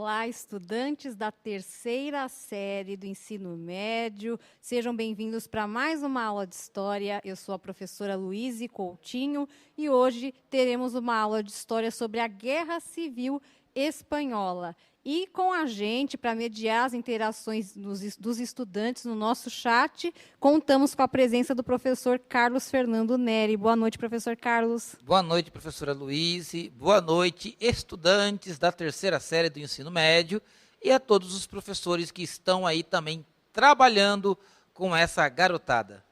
Olá, estudantes da terceira série do ensino médio, sejam bem-vindos para mais uma aula de História. Eu sou a professora Luíse Coutinho e hoje teremos uma aula de História sobre a Guerra Civil Espanhola. E com a gente, para mediar as interações dos estudantes no nosso chat, contamos com a presença do professor Carlos Fernando Neri. Boa noite, professor Carlos. Boa noite, professora Luíse. Boa noite, estudantes da terceira série do ensino médio e a todos os professores que estão aí também trabalhando com essa garotada.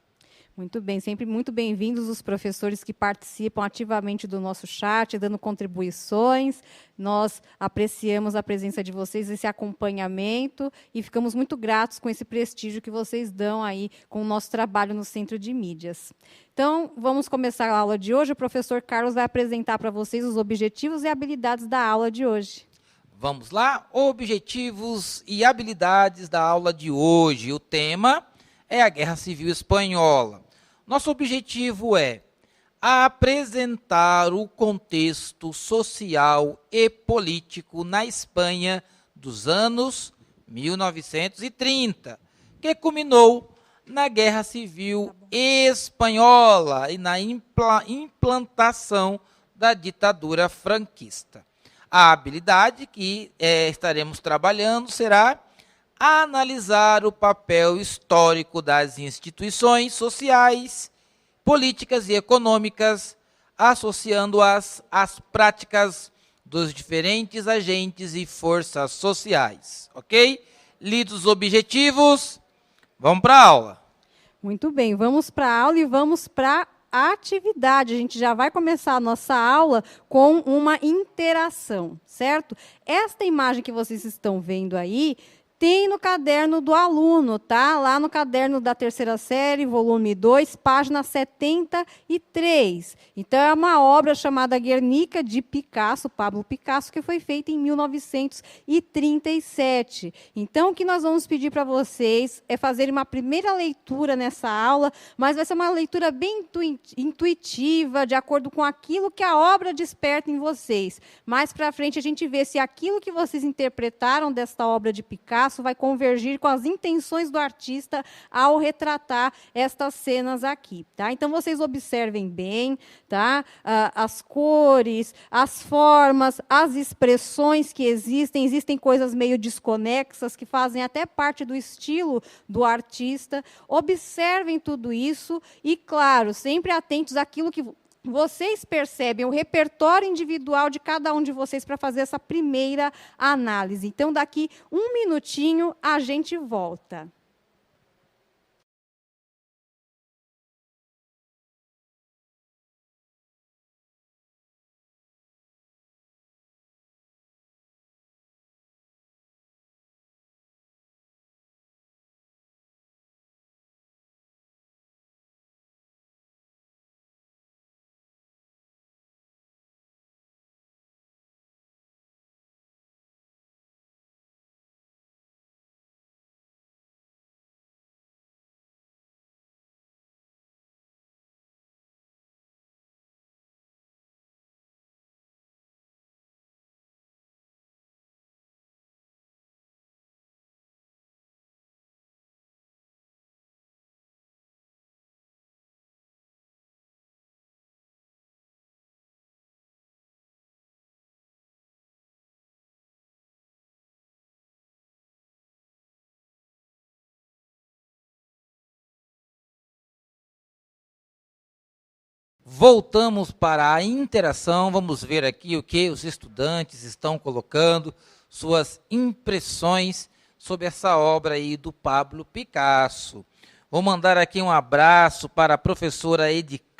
Muito bem, sempre muito bem-vindos os professores que participam ativamente do nosso chat, dando contribuições. Nós apreciamos a presença de vocês, esse acompanhamento, e ficamos muito gratos com esse prestígio que vocês dão aí com o nosso trabalho no Centro de Mídias. Então, vamos começar a aula de hoje. O professor Carlos vai apresentar para vocês os objetivos e habilidades da aula de hoje. Vamos lá? Objetivos e habilidades da aula de hoje. O tema é a Guerra Civil Espanhola. Nosso objetivo é apresentar o contexto social e político na Espanha dos anos 1930, que culminou na Guerra Civil Espanhola e na implantação da ditadura franquista. A habilidade que estaremos trabalhando será analisar o papel histórico das instituições sociais, políticas e econômicas, associando-as às práticas dos diferentes agentes e forças sociais. Ok? Lidos os objetivos, vamos para a aula. Muito bem, vamos para a aula e vamos para a atividade. A gente já vai começar a nossa aula com uma interação, certo? Esta imagem que vocês estão vendo aí tem no caderno do aluno, tá? Lá no caderno da terceira série, volume 2, página 73. Então, é uma obra chamada Guernica, de Picasso, Pablo Picasso, que foi feita em 1937. Então, o que nós vamos pedir para vocês é fazer uma primeira leitura nessa aula, mas vai ser uma leitura bem intuitiva, de acordo com aquilo que a obra desperta em vocês. Mais para frente, a gente vê se aquilo que vocês interpretaram desta obra de Picasso vai convergir com as intenções do artista ao retratar estas cenas aqui, tá? Então, vocês observem bem, tá? As cores, as formas, as expressões que existem coisas meio desconexas, que fazem até parte do estilo do artista. Observem tudo isso e, claro, sempre atentos àquilo que vocês percebem, o repertório individual de cada um de vocês para fazer essa primeira análise. Então, daqui um minutinho, a gente volta. Voltamos para a interação, vamos ver aqui o que os estudantes estão colocando, suas impressões sobre essa obra aí do Pablo Picasso. Vou mandar aqui um abraço para a professora Edicleila,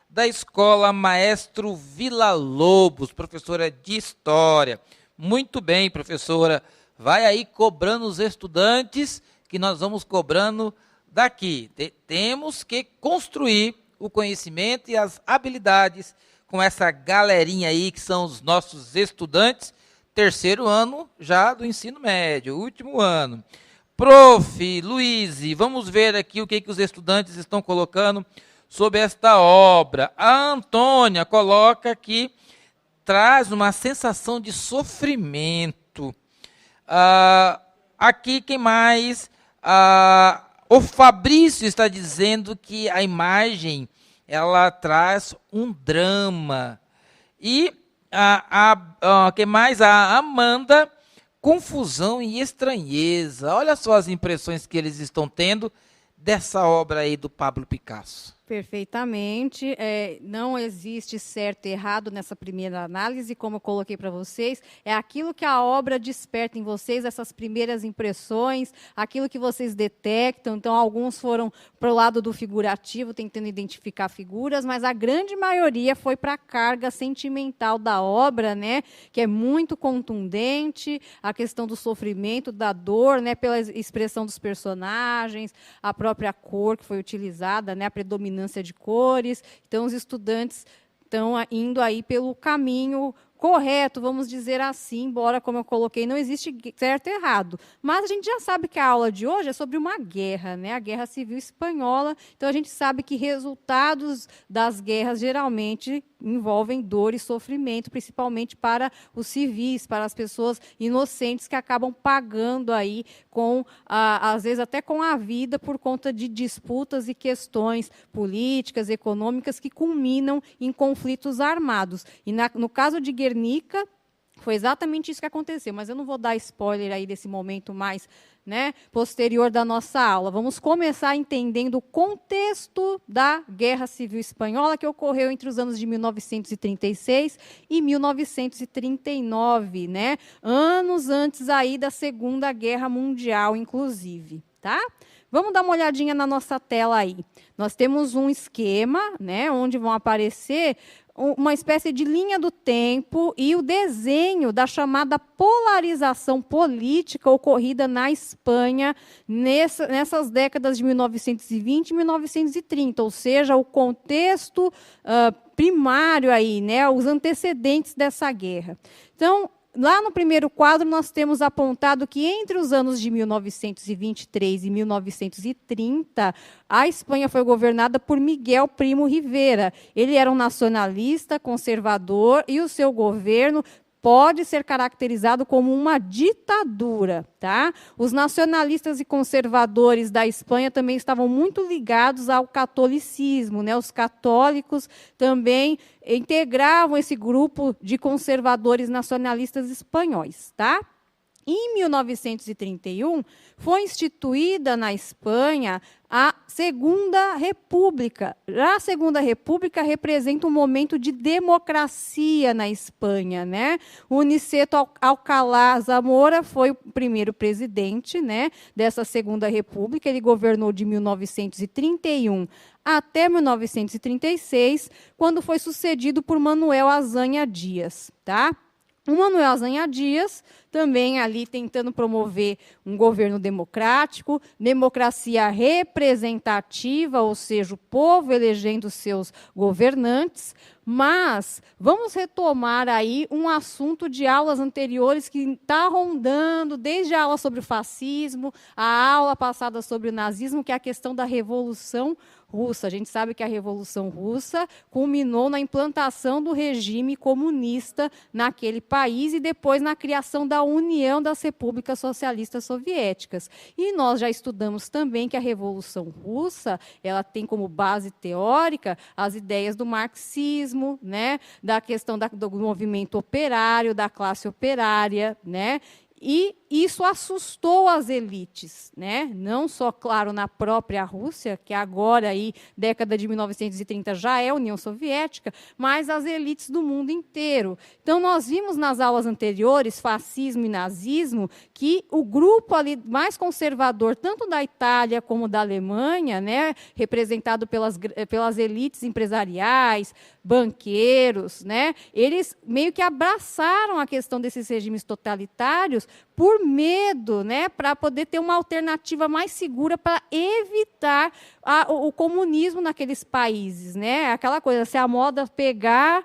da Escola Maestro Villa-Lobos, professora de História. Muito bem, professora, vai aí cobrando os estudantes, que nós vamos cobrando daqui. Temos que construir o conhecimento e as habilidades com essa galerinha aí que são os nossos estudantes, terceiro ano já do ensino médio, último ano. Prof. Luíse, vamos ver aqui o que os estudantes estão colocando sobre esta obra. A Antônia coloca aqui traz uma sensação de sofrimento. Aqui, quem mais? O Fabrício está dizendo que a imagem ela traz um drama. E quem mais? A Amanda, confusão e estranheza. Olha só as impressões que eles estão tendo dessa obra aí do Pablo Picasso. Perfeitamente. Não existe certo e errado nessa primeira análise, como eu coloquei para vocês. É aquilo que a obra desperta em vocês, essas primeiras impressões, aquilo que vocês detectam. Então, alguns foram para o lado do figurativo, tentando identificar figuras, mas a grande maioria foi para a carga sentimental da obra, né, que é muito contundente, a questão do sofrimento, da dor, né, pela expressão dos personagens, a própria cor que foi utilizada, né, a predominância de cores. Então, os estudantes estão indo aí pelo caminho correto, vamos dizer assim, embora, como eu coloquei, não existe certo e errado. Mas a gente já sabe que a aula de hoje é sobre uma guerra, né? A Guerra Civil Espanhola. Então, a gente sabe que resultados das guerras geralmente envolvem dor e sofrimento, principalmente para os civis, para as pessoas inocentes que acabam pagando aí com, às vezes até com a vida, por conta de disputas e questões políticas, econômicas que culminam em conflitos armados. E no caso de Guernica, foi exatamente isso que aconteceu, mas eu não vou dar spoiler aí desse momento mais, né, posterior da nossa aula. Vamos começar entendendo o contexto da Guerra Civil Espanhola, que ocorreu entre os anos de 1936 e 1939, né, anos antes aí da Segunda Guerra Mundial, inclusive, tá? Vamos dar uma olhadinha na nossa tela aí. Nós temos um esquema, né, onde vão aparecer uma espécie de linha do tempo e o desenho da chamada polarização política ocorrida na Espanha nessas décadas de 1920 e 1930, ou seja, o contexto primário aí, né, os antecedentes dessa guerra. Então, lá no primeiro quadro, nós temos apontado que entre os anos de 1923 e 1930, a Espanha foi governada por Miguel Primo Rivera. Ele era um nacionalista, conservador, e o seu governo pode ser caracterizado como uma ditadura, tá? Os nacionalistas e conservadores da Espanha também estavam muito ligados ao catolicismo, né? Os católicos também integravam esse grupo de conservadores nacionalistas espanhóis, tá? Em 1931, foi instituída na Espanha a Segunda República. Já a Segunda República representa um momento de democracia na Espanha, né? O Niceto Alcalá Zamora foi o primeiro presidente, né, dessa Segunda República. Ele governou de 1931 até 1936, quando foi sucedido por Manuel Azanha Dias, tá? O Manuel Azanha Dias, também ali tentando promover um governo democrático, democracia representativa, ou seja, o povo elegendo seus governantes. Mas vamos retomar aí um assunto de aulas anteriores que está rondando, desde a aula sobre o fascismo, a aula passada sobre o nazismo, que é a questão da Revolução Russa. A gente sabe que a Revolução Russa culminou na implantação do regime comunista naquele país e depois na criação da União das Repúblicas Socialistas Soviéticas. E nós já estudamos também que a Revolução Russa, ela tem como base teórica as ideias do marxismo, né, da questão do movimento operário, da classe operária, né? E isso assustou as elites, né? Não só, claro, na própria Rússia, que agora, aí, década de 1930, já é União Soviética, mas as elites do mundo inteiro. Então, nós vimos nas aulas anteriores, fascismo e nazismo, que o grupo ali mais conservador, tanto da Itália como da Alemanha, né, representado pelas elites empresariais, banqueiros, né, eles meio que abraçaram a questão desses regimes totalitários por medo, né, para poder ter uma alternativa mais segura para evitar o comunismo naqueles países, né? Aquela coisa, se a moda pegar,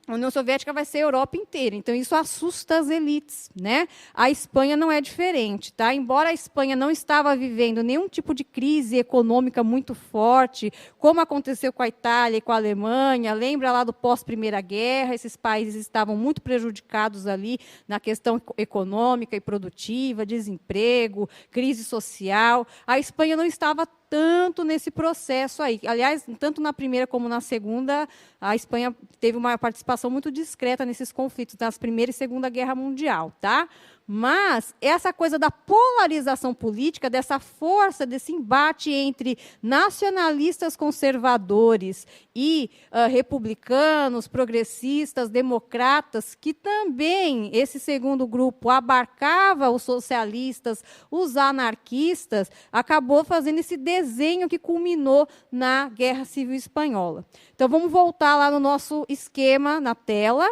a União Soviética vai ser a Europa inteira. Então, isso assusta as elites, né? A Espanha não é diferente, tá? Embora a Espanha não estava vivendo nenhum tipo de crise econômica muito forte, como aconteceu com a Itália e com a Alemanha, lembra lá do pós-Primeira Guerra, esses países estavam muito prejudicados ali na questão econômica e produtiva, desemprego, crise social. A Espanha não estava tanto nesse processo aí. Aliás, tanto na Primeira como na Segunda, a Espanha teve uma participação muito discreta nesses conflitos, nas Primeira e Segunda Guerra Mundial, tá? Mas essa coisa da polarização política, dessa força, desse embate entre nacionalistas conservadores e republicanos, progressistas, democratas, que também esse segundo grupo abarcava os socialistas, os anarquistas, acabou fazendo esse desenho que culminou na Guerra Civil Espanhola. Então, vamos voltar lá no nosso esquema, na tela.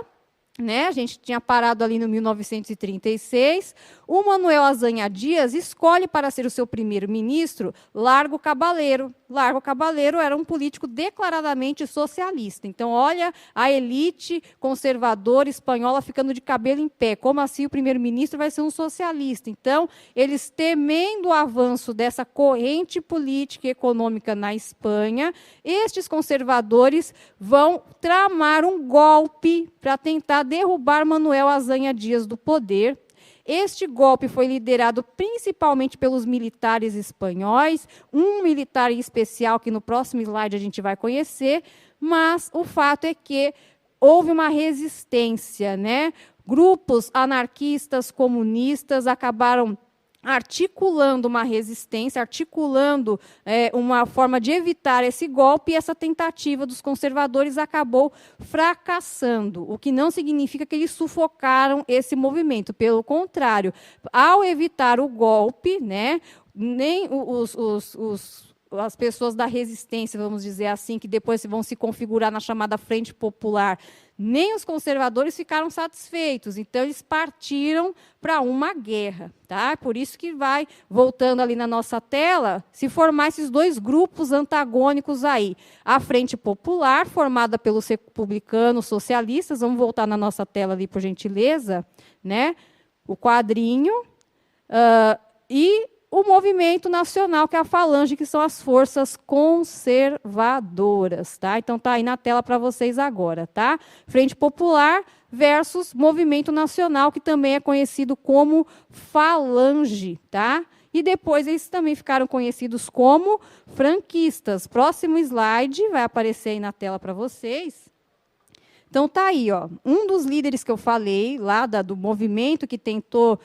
Né? A gente tinha parado ali no 1936. O Manuel Azaña Dias escolhe para ser o seu primeiro-ministro Largo Caballero. Largo Caballero era um político declaradamente socialista. Então, olha a elite conservadora espanhola ficando de cabelo em pé. Como assim o primeiro-ministro vai ser um socialista? Então, eles temendo o avanço dessa corrente política e econômica na Espanha, estes conservadores vão tramar um golpe para tentar derrubar Manuel Azaña Dias do poder. Este golpe foi liderado principalmente pelos militares espanhóis, um militar em especial que no próximo slide a gente vai conhecer, mas o fato é que houve uma resistência, né? Grupos anarquistas, comunistas acabaram articulando uma resistência, articulando uma forma de evitar esse golpe, e essa tentativa dos conservadores acabou fracassando, o que não significa que eles sufocaram esse movimento. Pelo contrário, ao evitar o golpe, né, nem as pessoas da resistência, vamos dizer assim, que depois vão se configurar na chamada Frente Popular, nem os conservadores ficaram satisfeitos. Então, eles partiram para uma guerra. Tá? Por isso que vai, voltando ali na nossa tela, se formar esses dois grupos antagônicos aí. A Frente Popular, formada pelos republicanos socialistas, vamos voltar na nossa tela ali, por gentileza, né? O quadrinho, e o movimento nacional, que é a Falange, que são as forças conservadoras. Tá? Então, está aí na tela para vocês agora. Tá? Frente Popular versus Movimento Nacional, que também é conhecido como Falange. Tá? E depois eles também ficaram conhecidos como franquistas. Próximo slide, vai aparecer aí na tela para vocês. Então, está aí, ó, um dos líderes que eu falei, lá do movimento que tentou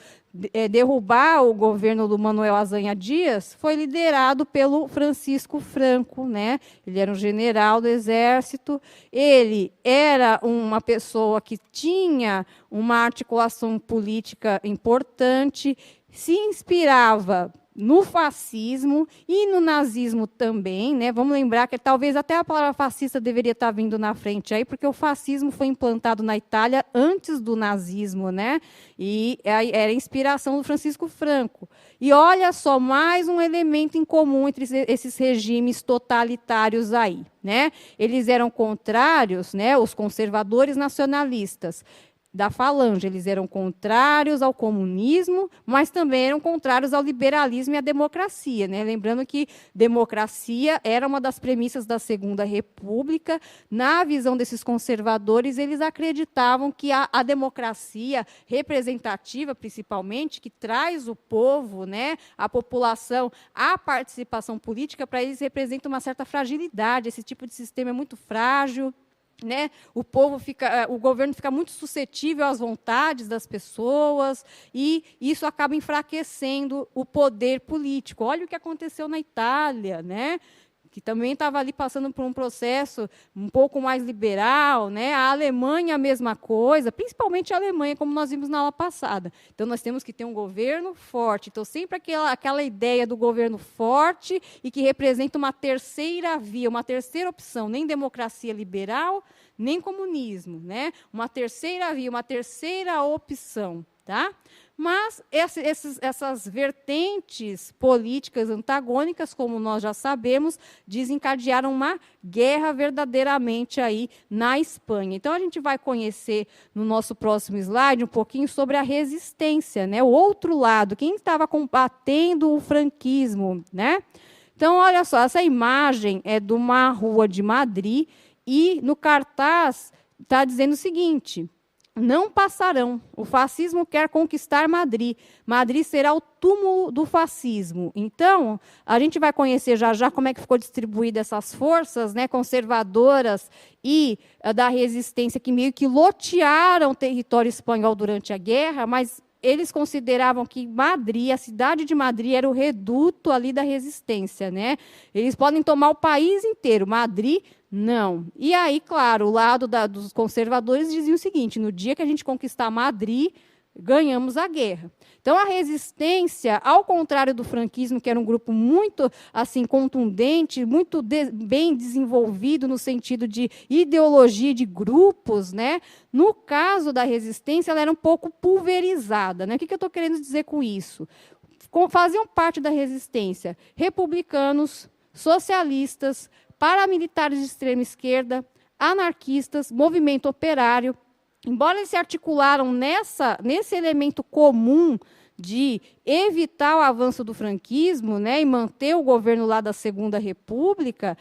derrubar o governo do Manuel Azaña Dias, foi liderado pelo Francisco Franco. Né? Ele era um general do Exército, ele era uma pessoa que tinha uma articulação política importante, se inspirava no fascismo e no nazismo também, né? Vamos lembrar que talvez até a palavra fascista deveria estar vindo na frente aí, porque o fascismo foi implantado na Itália antes do nazismo, né? E era a inspiração do Francisco Franco. E olha só, mais um elemento em comum entre esses regimes totalitários aí, né? Eles eram contrários, né? Os conservadores nacionalistas da Falange, eles eram contrários ao comunismo, mas também eram contrários ao liberalismo e à democracia. Né? Lembrando que democracia era uma das premissas da Segunda República. Na visão desses conservadores, eles acreditavam que a democracia representativa, principalmente, que traz o povo, né, a população, à participação política, para eles representa uma certa fragilidade. Esse tipo de sistema é muito frágil. Né? O governo fica muito suscetível às vontades das pessoas, e isso acaba enfraquecendo o poder político. Olha o que aconteceu na Itália, né? Que também estava ali passando por um processo um pouco mais liberal, né? A Alemanha, a mesma coisa, principalmente a Alemanha, como nós vimos na aula passada. Então, nós temos que ter um governo forte. Então, sempre aquela ideia do governo forte e que representa uma terceira via, uma terceira opção, nem democracia liberal, nem comunismo, né? Uma terceira via, uma terceira opção. Tá? Mas essas vertentes políticas antagônicas, como nós já sabemos, desencadearam uma guerra verdadeiramente aí na Espanha. Então, a gente vai conhecer no nosso próximo slide um pouquinho sobre a resistência, né? O outro lado, quem estava combatendo o franquismo, né? Então, olha só, essa imagem é de uma rua de Madrid e no cartaz está dizendo o seguinte: não passarão. O fascismo quer conquistar Madrid. Madrid será o túmulo do fascismo. Então, a gente vai conhecer já como é que ficou distribuída essas forças, né, conservadoras e da resistência, que meio que lotearam o território espanhol durante a guerra, mas eles consideravam que Madrid, a cidade de Madrid, era o reduto ali da resistência, né? Eles podem tomar o país inteiro, Madrid não. E aí, claro, o lado dos conservadores dizia o seguinte: no dia que a gente conquistar Madrid, ganhamos a guerra. Então, a resistência, ao contrário do franquismo, que era um grupo muito assim contundente, muito bem desenvolvido no sentido de ideologia de grupos, né? No caso da resistência, ela era um pouco pulverizada, né? O que eu estou querendo dizer com isso? Faziam parte da resistência republicanos, socialistas, paramilitares de extrema esquerda, anarquistas, movimento operário. Embora eles se articularam nesse elemento comum de evitar o avanço do franquismo, né, e manter o governo lá da Segunda República,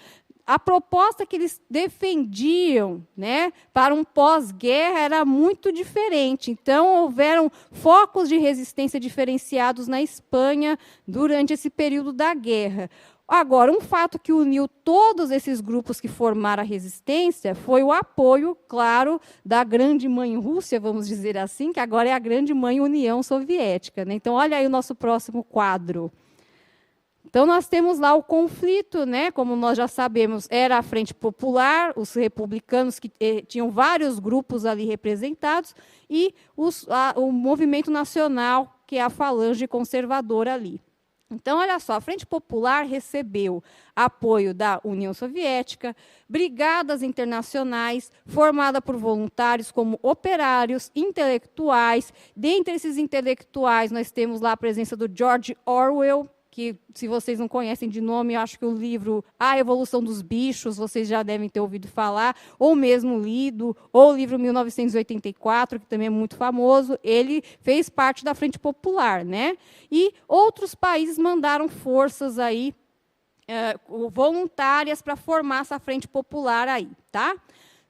a proposta que eles defendiam, né, para um pós-guerra era muito diferente. Então, houveram focos de resistência diferenciados na Espanha durante esse período da guerra. Agora, um fato que uniu todos esses grupos que formaram a resistência foi o apoio, claro, da grande mãe Rússia, vamos dizer assim, que agora é a grande mãe União Soviética, né? Então, olha aí o nosso próximo quadro. Então, nós temos lá o conflito, né? Como nós já sabemos, era a Frente Popular, os republicanos, que tinham vários grupos ali representados, e o Movimento Nacional, que é a falange conservadora ali. Então, olha só, a Frente Popular recebeu apoio da União Soviética, brigadas internacionais, formada por voluntários como operários, intelectuais. Dentre esses intelectuais, nós temos lá a presença do George Orwell, que, se vocês não conhecem de nome, eu acho que o livro A Evolução dos Bichos, vocês já devem ter ouvido falar, ou mesmo lido, ou o livro 1984, que também é muito famoso. Ele fez parte da Frente Popular, né? E outros países mandaram forças aí, voluntárias para formar essa Frente Popular aí, tá?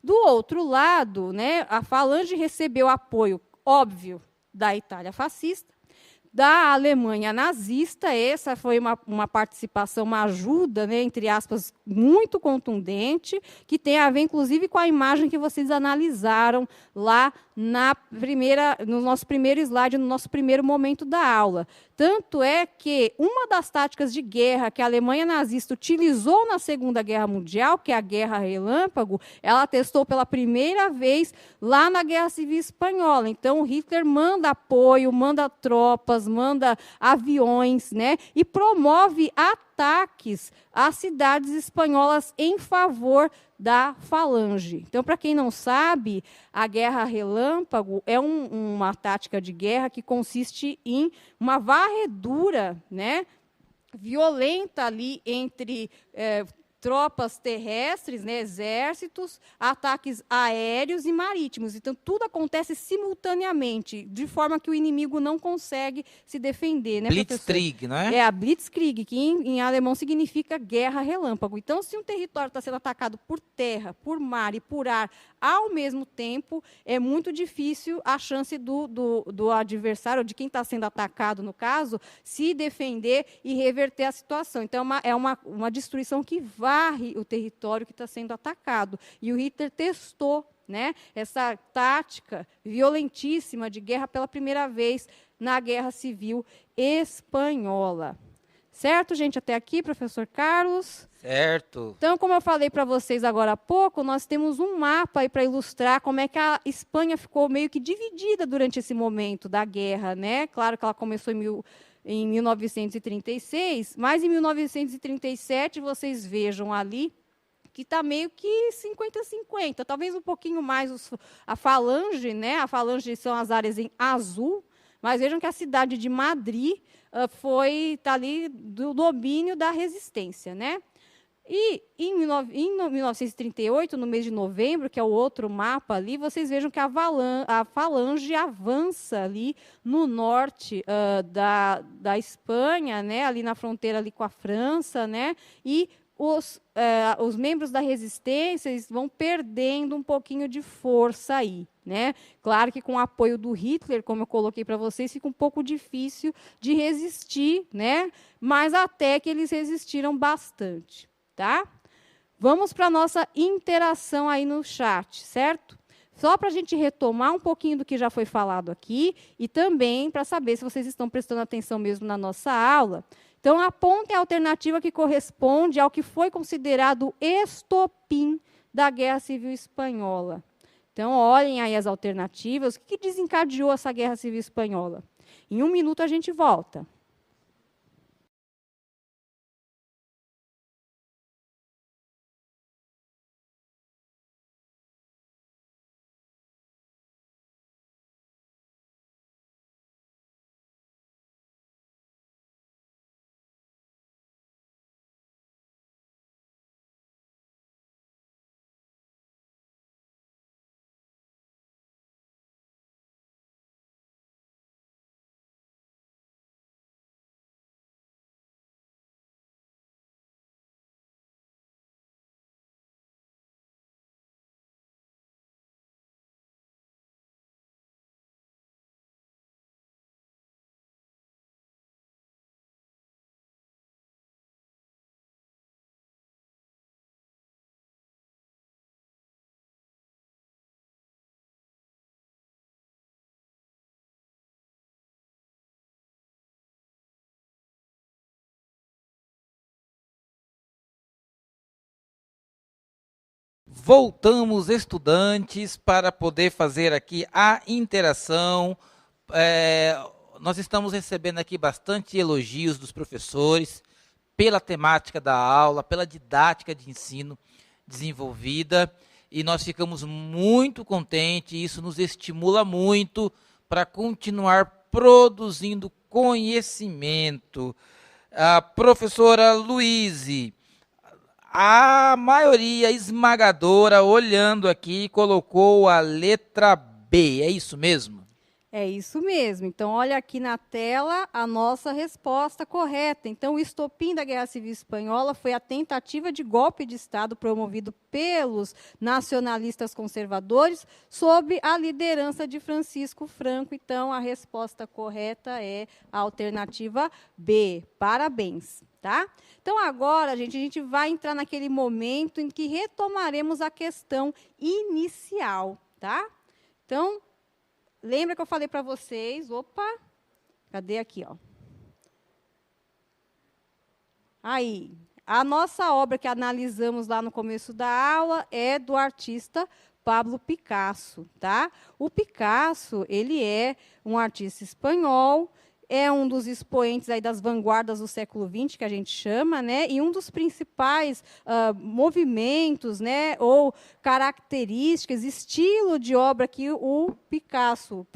Do outro lado, né, a Falange recebeu apoio, óbvio, da Itália fascista, da Alemanha nazista. Essa foi uma participação, uma ajuda, né, entre aspas, muito contundente, que tem a ver, inclusive, com a imagem que vocês analisaram lá no nosso primeiro slide, no nosso primeiro momento da aula. Tanto é que uma das táticas de guerra que a Alemanha nazista utilizou na Segunda Guerra Mundial, que é a Guerra Relâmpago, ela testou pela primeira vez lá na Guerra Civil Espanhola. Então, Hitler manda apoio, manda tropas, manda aviões, né, e promove ataques às cidades espanholas em favor da Falange. Então, para quem não sabe, a Guerra Relâmpago é uma tática de guerra que consiste em uma varredura, né, violenta ali entre tropas terrestres, né, exércitos, ataques aéreos e marítimos. Então, tudo acontece simultaneamente, de forma que o inimigo não consegue se defender. Né, Blitzkrieg, não é? É a Blitzkrieg, que em alemão significa guerra relâmpago. Então, se um território está sendo atacado por terra, por mar e por ar ao mesmo tempo, é muito difícil a chance do adversário, ou de quem está sendo atacado, no caso, se defender e reverter a situação. Então, é uma destruição que varre o território que está sendo atacado. E o Hitler testou, né, essa tática violentíssima de guerra pela primeira vez na Guerra Civil Espanhola. Certo, gente? Até aqui, professor Carlos? Certo. Então, como eu falei para vocês agora há pouco, nós temos um mapa aí para ilustrar como é que a Espanha ficou meio que dividida durante esse momento da guerra, né? Claro que ela começou em 1936, mas em 1937, vocês vejam ali, que está meio que 50-50, talvez um pouquinho mais a Falange, né? A Falange são as áreas em azul, Mas vejam que a cidade de Madrid está ali do domínio da resistência, né? E em 1938, no mês de novembro, que é o outro mapa ali, vocês vejam que a falange avança ali no norte da Espanha, né, ali na fronteira ali com a França, né, e os membros da resistência vão perdendo um pouquinho de força aí, né? Claro que com o apoio do Hitler, como eu coloquei para vocês, fica um pouco difícil de resistir, né? Mas até que eles resistiram bastante. Tá? Vamos para a nossa interação aí no chat, certo? Só para a gente retomar um pouquinho do que já foi falado aqui e também para saber se vocês estão prestando atenção mesmo na nossa aula. Então, apontem a alternativa que corresponde ao que foi considerado o estopim da Guerra Civil Espanhola. Então, olhem aí as alternativas. O que desencadeou essa Guerra Civil Espanhola? Em 1 minuto a gente volta. Voltamos, estudantes, para poder fazer aqui a interação. Nós estamos recebendo aqui bastante elogios dos professores pela temática da aula, pela didática de ensino desenvolvida, e nós ficamos muito contentes, isso nos estimula muito para continuar produzindo conhecimento. A professora Luíse, a maioria esmagadora, olhando aqui, colocou a letra B. É isso mesmo? É isso mesmo. Então, olha aqui na tela a nossa resposta correta. Então, o estopim da Guerra Civil Espanhola foi a tentativa de golpe de Estado promovido pelos nacionalistas conservadores sob a liderança de Francisco Franco. Então, a resposta correta é a alternativa B. Parabéns. Tá? Então, agora, gente, a gente vai entrar naquele momento em que retomaremos a questão inicial. Tá? Então, lembra que eu falei para vocês, opa, cadê aqui, ó? Aí, a nossa obra que analisamos lá no começo da aula é do artista Pablo Picasso, tá? O Picasso, ele é um artista espanhol, é um dos expoentes aí das vanguardas do século XX, que a gente chama, né? E um dos principais movimentos, né, ou características, estilo de obra que o Picasso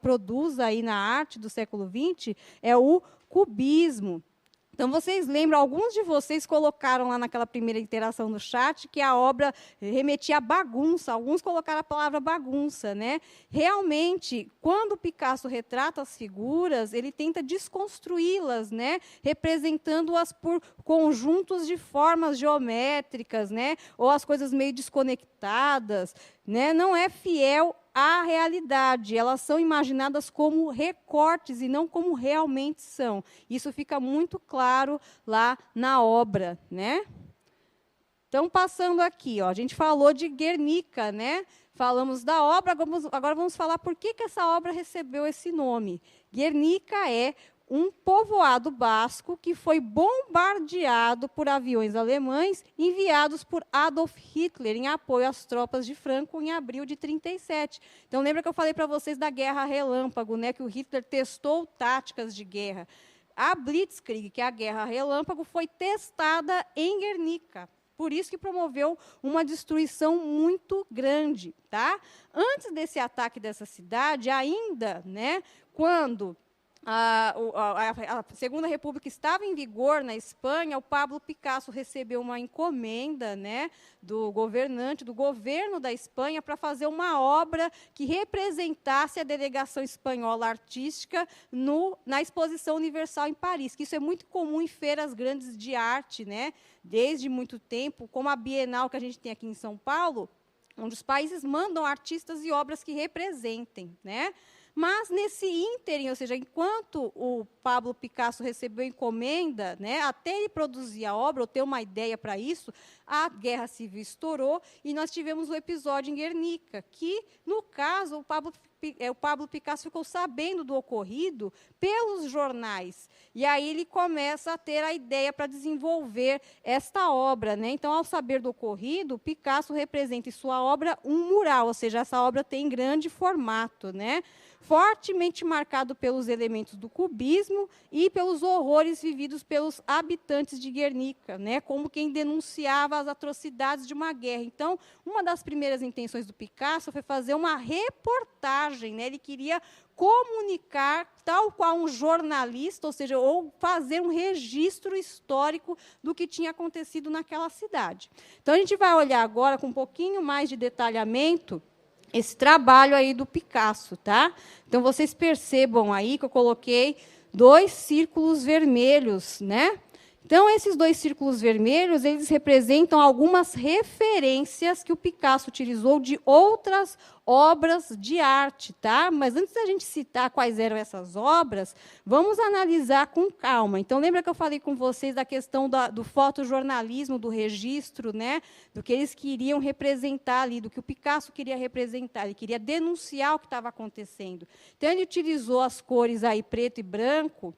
produz aí na arte do século XX, é o cubismo. Então, vocês lembram, alguns de vocês colocaram lá naquela primeira interação no chat que a obra remetia à bagunça, alguns colocaram a palavra bagunça, né? Realmente, quando o Picasso retrata as figuras, ele tenta desconstruí-las, né? Representando-as por conjuntos de formas geométricas, né? Ou as coisas meio desconectadas, né? Não é fiel à realidade, elas são imaginadas como recortes e não como realmente são. Isso fica muito claro lá na obra, né? Então, passando aqui, ó, a gente falou de Guernica, né? Falamos da obra, agora vamos falar por que essa obra recebeu esse nome. Guernica é um povoado basco que foi bombardeado por aviões alemães enviados por Adolf Hitler em apoio às tropas de Franco em abril de 1937. Então, lembra que eu falei para vocês da Guerra Relâmpago, né, que o Hitler testou táticas de guerra. A Blitzkrieg, que é a Guerra Relâmpago, foi testada em Guernica. Por isso que promoveu uma destruição muito grande. Tá? Antes desse ataque dessa cidade, ainda, né, quando a Segunda República estava em vigor na Espanha, o Pablo Picasso recebeu uma encomenda, né, do governante, do governo da Espanha, para fazer uma obra que representasse a delegação espanhola artística na Exposição Universal em Paris, que isso é muito comum em feiras grandes de arte, né, desde muito tempo, como a Bienal que a gente tem aqui em São Paulo, onde os países mandam artistas e obras que representem, né? Mas, nesse ínterim, ou seja, enquanto o Pablo Picasso recebeu encomenda, né, até ele produzir a obra, ou ter uma ideia para isso, a Guerra Civil estourou e nós tivemos o episódio em Guernica, que, no caso, o Pablo Picasso ficou sabendo do ocorrido pelos jornais. E aí ele começa a ter a ideia para desenvolver esta obra, né? Então, ao saber do ocorrido, Picasso representa em sua obra um mural, ou seja, essa obra tem grande formato, né? Fortemente marcado pelos elementos do cubismo e pelos horrores vividos pelos habitantes de Guernica, né, como quem denunciava as atrocidades de uma guerra. Então, uma das primeiras intenções do Picasso foi fazer uma reportagem, né, ele queria comunicar, tal qual um jornalista, ou seja, ou fazer um registro histórico do que tinha acontecido naquela cidade. Então, a gente vai olhar agora com um pouquinho mais de detalhamento esse trabalho aí do Picasso, tá? Então, vocês percebam aí que eu coloquei 2 círculos vermelhos, né? Então, esses 2 círculos vermelhos, eles representam algumas referências que o Picasso utilizou de outras obras de arte, tá? Mas antes da gente citar quais eram essas obras, vamos analisar com calma. Então, lembra que eu falei com vocês da questão do fotojornalismo, do registro, né? Do que eles queriam representar ali, do que o Picasso queria representar, ele queria denunciar o que estava acontecendo. Então, ele utilizou as cores aí preto e branco,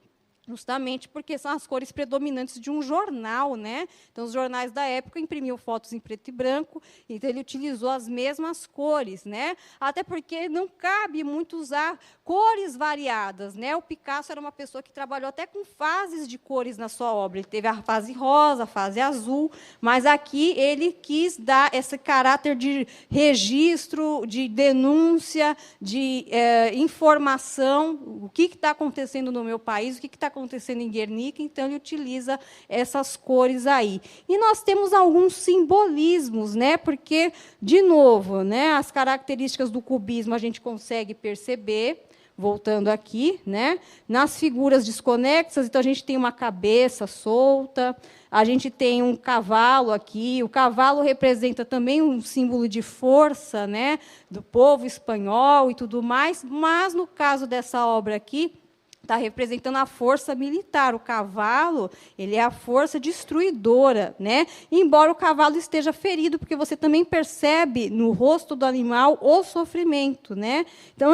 justamente porque são as cores predominantes de um jornal, né? Então, os jornais da época imprimiam fotos em preto e branco, então ele utilizou as mesmas cores, né? Até porque não cabe muito usar cores variadas, né? O Picasso era uma pessoa que trabalhou até com fases de cores na sua obra. Ele teve a fase rosa, a fase azul, mas aqui ele quis dar esse caráter de registro, de denúncia, de informação, o que está acontecendo no meu país, o que está acontecendo em Guernica, então ele utiliza essas cores aí. E nós temos alguns simbolismos, né? Porque, de novo, né, as características do cubismo a gente consegue perceber, voltando aqui, né? Nas figuras desconexas, então a gente tem uma cabeça solta, a gente tem um cavalo aqui, o cavalo representa também um símbolo de força, né, do povo espanhol e tudo mais, mas no caso dessa obra aqui, está representando a força militar. O cavalo, ele é a força destruidora, né? Embora o cavalo esteja ferido, porque você também percebe no rosto do animal o sofrimento, né? Então,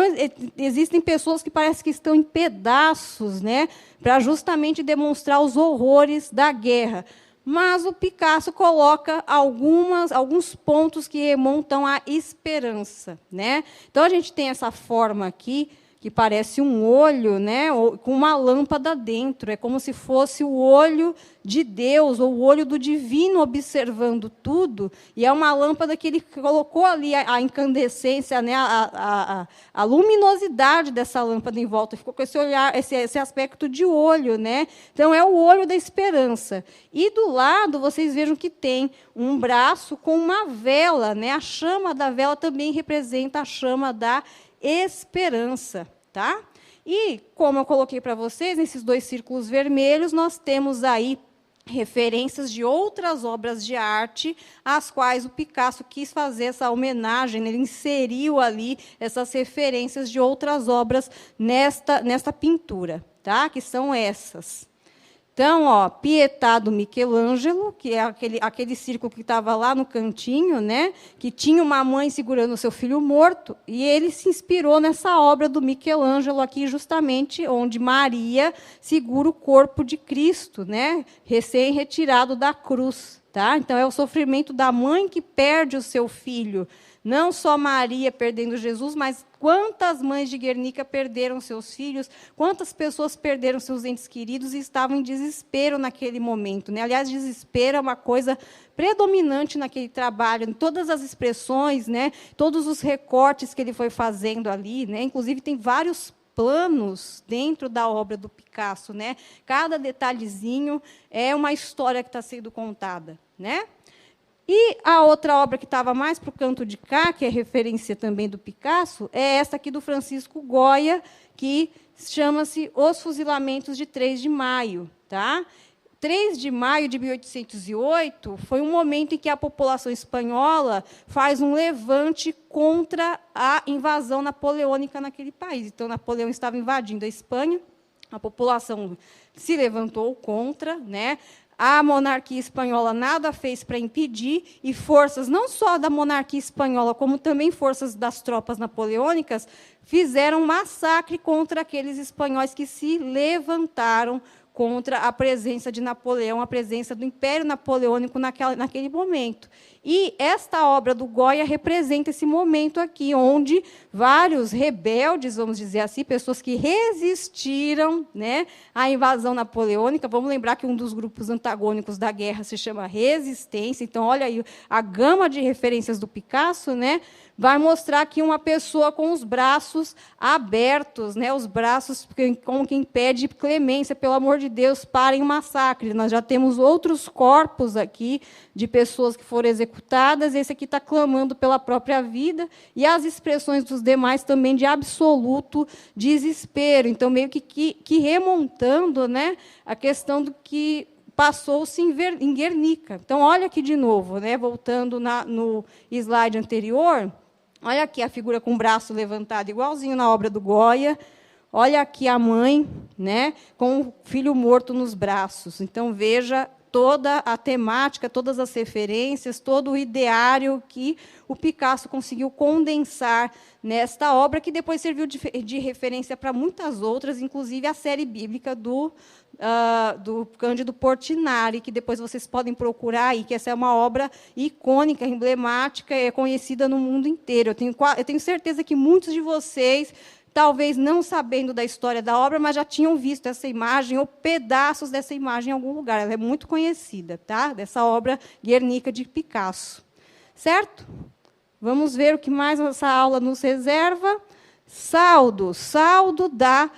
existem pessoas que parecem que estão em pedaços, né? Para justamente demonstrar os horrores da guerra. Mas o Picasso coloca alguns pontos que remontam à esperança, né? Então, a gente tem essa forma aqui, que parece um olho, né, com uma lâmpada dentro. É como se fosse o olho de Deus, ou o olho do divino observando tudo. E é uma lâmpada que ele colocou ali a incandescência, né, a luminosidade dessa lâmpada em volta. Ficou com esse olhar, esse aspecto de olho, né? Então, é o olho da esperança. E, do lado, vocês vejam que tem um braço com uma vela, né? A chama da vela também representa a chama da esperança, tá? E, como eu coloquei para vocês, nesses 2 círculos vermelhos, nós temos aí referências de outras obras de arte, às quais o Picasso quis fazer essa homenagem, ele inseriu ali essas referências de outras obras nesta pintura, tá? Que são essas. Então, ó, Pietà do Michelangelo, que é aquele círculo que estava lá no cantinho, né, que tinha uma mãe segurando o seu filho morto, e ele se inspirou nessa obra do Michelangelo aqui, justamente onde Maria segura o corpo de Cristo, né, recém-retirado da cruz. Tá? Então, é o sofrimento da mãe que perde o seu filho. Não só Maria perdendo Jesus, mas quantas mães de Guernica perderam seus filhos, quantas pessoas perderam seus entes queridos e estavam em desespero naquele momento, né? Aliás, desespero é uma coisa predominante naquele trabalho, em todas as expressões, né? Todos os recortes que ele foi fazendo ali, né? Inclusive, tem vários planos dentro da obra do Picasso, né? Cada detalhezinho é uma história que está sendo contada, né? E a outra obra que estava mais para o canto de cá, que é referência também do Picasso, é essa aqui do Francisco Goya, que chama-se Os Fuzilamentos de 3 de Maio. Tá? 3 de maio de 1808 foi um momento em que a população espanhola faz um levante contra a invasão napoleônica naquele país. Então, Napoleão estava invadindo a Espanha, a população se levantou contra, né? A monarquia espanhola nada fez para impedir, e forças não só da monarquia espanhola, como também forças das tropas napoleônicas, fizeram um massacre contra aqueles espanhóis que se levantaram contra a presença de Napoleão, a presença do Império Napoleônico naquele momento. E esta obra do Goya representa esse momento aqui, onde vários rebeldes, vamos dizer assim, pessoas que resistiram, né, à invasão napoleônica. Vamos lembrar que um dos grupos antagônicos da guerra se chama Resistência. Então, olha aí a gama de referências do Picasso, né, vai mostrar aqui uma pessoa com os braços abertos, né, os braços como quem pede clemência, pelo amor de Deus, parem o massacre. Nós já temos outros corpos aqui de pessoas que foram executadas, esse aqui está clamando pela própria vida, e as expressões dos demais também de absoluto desespero. Então, meio que remontando, né, a questão do que passou-se em Guernica. Então, olha aqui de novo, né, voltando no slide anterior, olha aqui a figura com o braço levantado, igualzinho na obra do Goya. Olha aqui a mãe, né, com o filho morto nos braços. Então, veja toda a temática, todas as referências, todo o ideário que o Picasso conseguiu condensar nesta obra, que depois serviu de referência para muitas outras, inclusive a série bíblica do Cândido Portinari, que depois vocês podem procurar aí, que essa é uma obra icônica, emblemática, é conhecida no mundo inteiro. Eu tenho certeza que muitos de vocês, talvez não sabendo da história da obra, mas já tinham visto essa imagem ou pedaços dessa imagem em algum lugar. Ela é muito conhecida, tá? Dessa obra Guernica de Picasso. Certo? Vamos ver o que mais essa aula nos reserva. Saldo da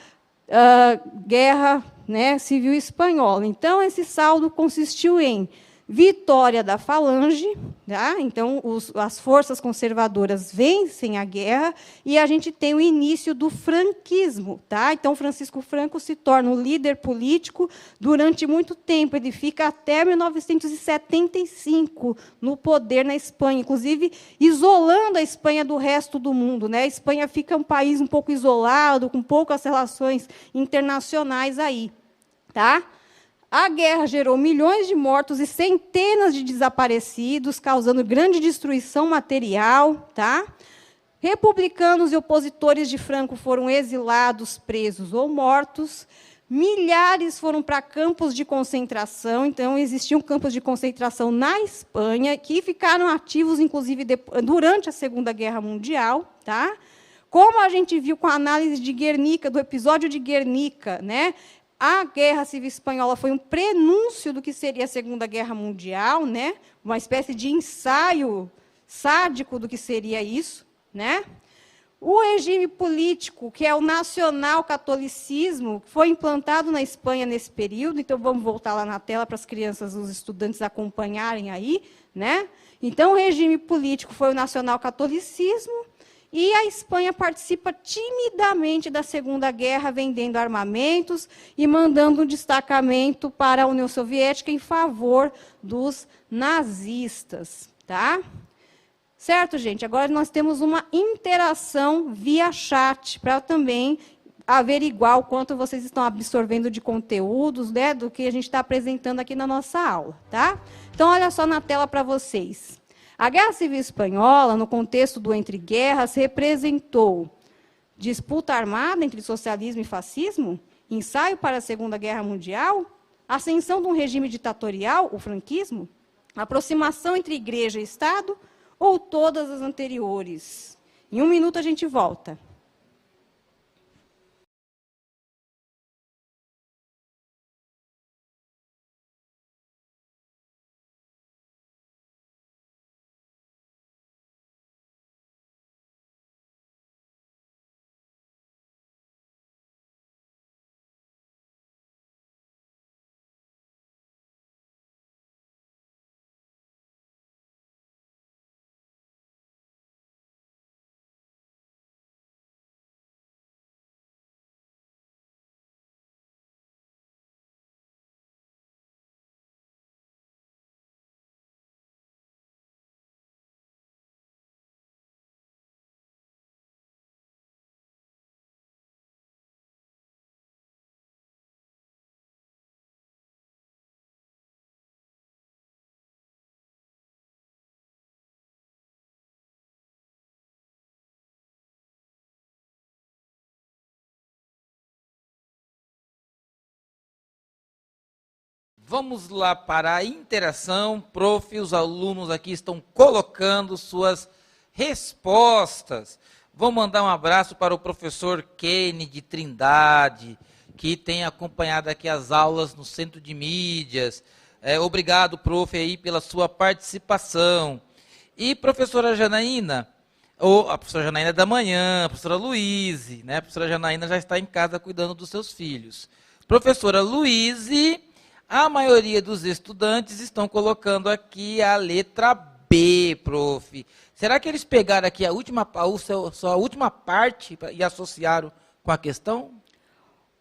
Guerra, né, Civil Espanhola. Então, esse saldo consistiu em vitória da Falange, tá? Então, as forças conservadoras vencem a guerra, e a gente tem o início do franquismo. Tá? Então, Francisco Franco se torna o líder político durante muito tempo. Ele fica até 1975 no poder na Espanha, inclusive isolando a Espanha do resto do mundo. Né? A Espanha fica um país um pouco isolado, com poucas relações internacionais aí. Tá? A guerra gerou milhões de mortos e centenas de desaparecidos, causando grande destruição material. Tá? Republicanos e opositores de Franco foram exilados, presos ou mortos. Milhares foram para campos de concentração. Então, existiam campos de concentração na Espanha, que ficaram ativos, inclusive, durante a Segunda Guerra Mundial. Tá? Como a gente viu com a análise de Guernica, do episódio de Guernica, né? A Guerra Civil Espanhola foi um prenúncio do que seria a Segunda Guerra Mundial, né? Uma espécie de ensaio sádico do que seria isso. Né? O regime político, que é o nacional-catolicismo, foi implantado na Espanha nesse período. Então, vamos voltar lá na tela para as crianças, os estudantes acompanharem aí. Né? Então, o regime político foi o nacional-catolicismo, e a Espanha participa timidamente da Segunda Guerra, vendendo armamentos e mandando um destacamento para a União Soviética em favor dos nazistas. Tá? Certo, gente? Agora nós temos uma interação via chat, para também averiguar o quanto vocês estão absorvendo de conteúdos, né, do que a gente está apresentando aqui na nossa aula. Tá? Então, olha só na tela para vocês. A Guerra Civil Espanhola, no contexto do entre guerras, representou disputa armada entre socialismo e fascismo, ensaio para a Segunda Guerra Mundial, ascensão de um regime ditatorial, o franquismo, aproximação entre igreja e Estado, ou todas as anteriores. Em 1 minuto a gente volta. Vamos lá para a interação. Prof, os alunos aqui estão colocando suas respostas. Vou mandar um abraço para o professor Kenny de Trindade, que tem acompanhado aqui as aulas no Centro de Mídias. Obrigado, prof, aí, pela sua participação. E professora Janaína, a professora Janaína da manhã, a professora Luíse, né? A professora Janaína já está em casa cuidando dos seus filhos. Professora Luíse, a maioria dos estudantes estão colocando aqui a letra B, prof. Será que eles pegaram aqui a última parte e associaram com a questão?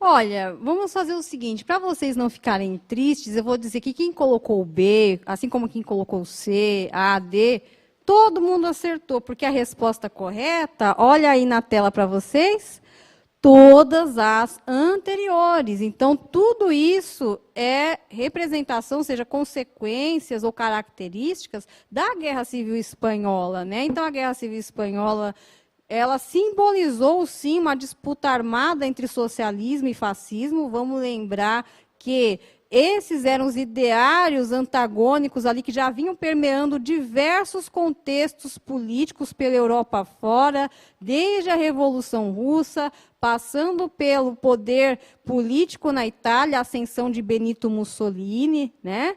Olha, vamos fazer o seguinte, para vocês não ficarem tristes, eu vou dizer que quem colocou o B, assim como quem colocou o C, A, D, todo mundo acertou, porque a resposta correta, olha aí na tela para vocês, todas as anteriores. Então, tudo isso é representação, seja consequências ou características da Guerra Civil Espanhola, né? Então, a Guerra Civil Espanhola, ela simbolizou, sim, uma disputa armada entre socialismo e fascismo. Vamos lembrar que esses eram os ideários antagônicos ali que já vinham permeando diversos contextos políticos pela Europa fora, desde a Revolução Russa, passando pelo poder político na Itália, a ascensão de Benito Mussolini, né?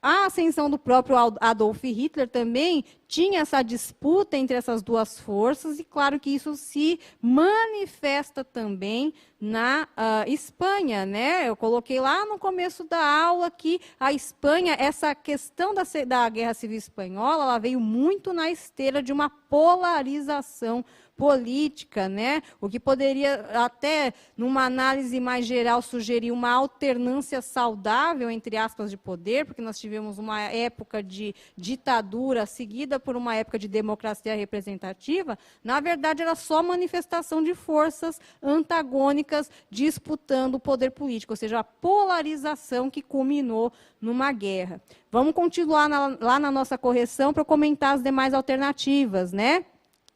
A ascensão do próprio Adolf Hitler também tinha essa disputa entre essas duas forças, e claro que isso se manifesta também na Espanha, né? Eu coloquei lá no começo da aula que a Espanha, essa questão da Guerra Civil Espanhola, ela veio muito na esteira de uma polarização política, né? O que poderia até, numa análise mais geral, sugerir uma alternância saudável, entre aspas, de poder, porque nós tivemos uma época de ditadura seguida por uma época de democracia representativa. Na verdade, era só manifestação de forças antagônicas disputando o poder político, ou seja, a polarização que culminou numa guerra. Vamos continuar lá na nossa correção para comentar as demais alternativas, né?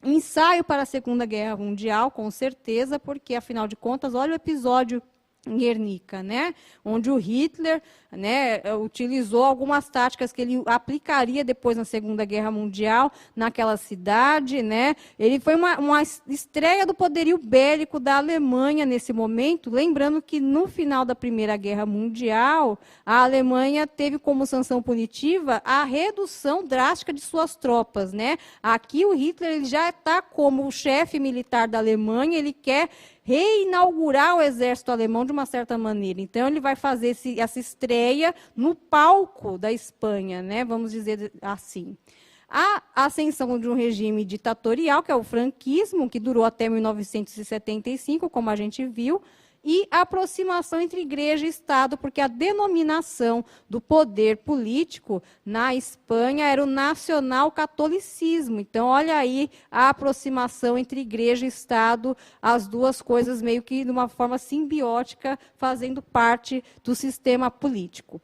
Ensaio para a Segunda Guerra Mundial, com certeza, porque, afinal de contas, olha o episódio em Guernica, né? Onde o Hitler, né, utilizou algumas táticas que ele aplicaria depois na Segunda Guerra Mundial naquela cidade, né? Ele foi uma estreia do poderio bélico da Alemanha nesse momento, lembrando que no final da Primeira Guerra Mundial, a Alemanha teve como sanção punitiva a redução drástica de suas tropas, né? Aqui o Hitler ele já está como o chefe militar da Alemanha, ele quer reinaugurar o exército alemão de uma certa maneira. Então, ele vai fazer essa estreia no palco da Espanha, né? Vamos dizer assim. A ascensão de um regime ditatorial, que é o franquismo, que durou até 1975, como a gente viu, e a aproximação entre igreja e Estado, porque a denominação do poder político na Espanha era o nacional-catolicismo. Então, olha aí a aproximação entre igreja e Estado, as duas coisas meio que de uma forma simbiótica, fazendo parte do sistema político.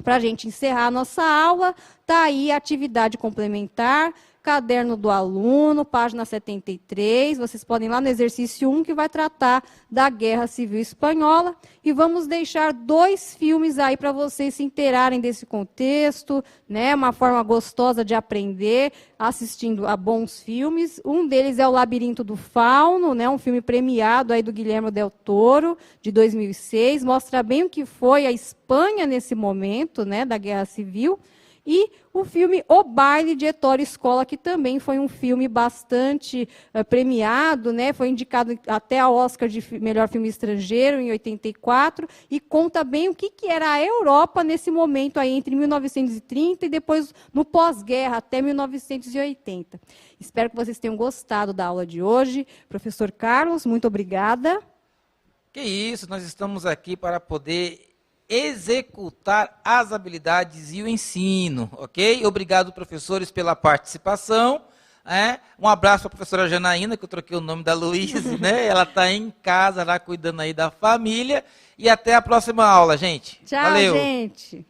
Para a gente encerrar a nossa aula, está aí a atividade complementar, caderno do aluno, página 73, vocês podem ir lá no exercício 1, que vai tratar da Guerra Civil Espanhola, e vamos deixar 2 filmes aí para vocês se inteirarem desse contexto, né, uma forma gostosa de aprender, assistindo a bons filmes. Um deles é O Labirinto do Fauno, né, um filme premiado aí do Guillermo del Toro, de 2006, mostra bem o que foi a Espanha nesse momento, né, da Guerra Civil. E o filme O Baile de Ettore Scola, que também foi um filme bastante premiado, né? Foi indicado até ao Oscar de melhor filme estrangeiro, em 84, e conta bem o que era a Europa nesse momento, aí, entre 1930 e depois no pós-guerra, até 1980. Espero que vocês tenham gostado da aula de hoje. Professor Carlos, muito obrigada. Que isso, nós estamos aqui para poder executar as habilidades e o ensino, ok? Obrigado, professores, pela participação. Um abraço para a professora Janaína, que eu troquei o nome da Luíse, né? Ela está em casa, lá cuidando aí da família. E até a próxima aula, gente. Tchau, valeu. gente.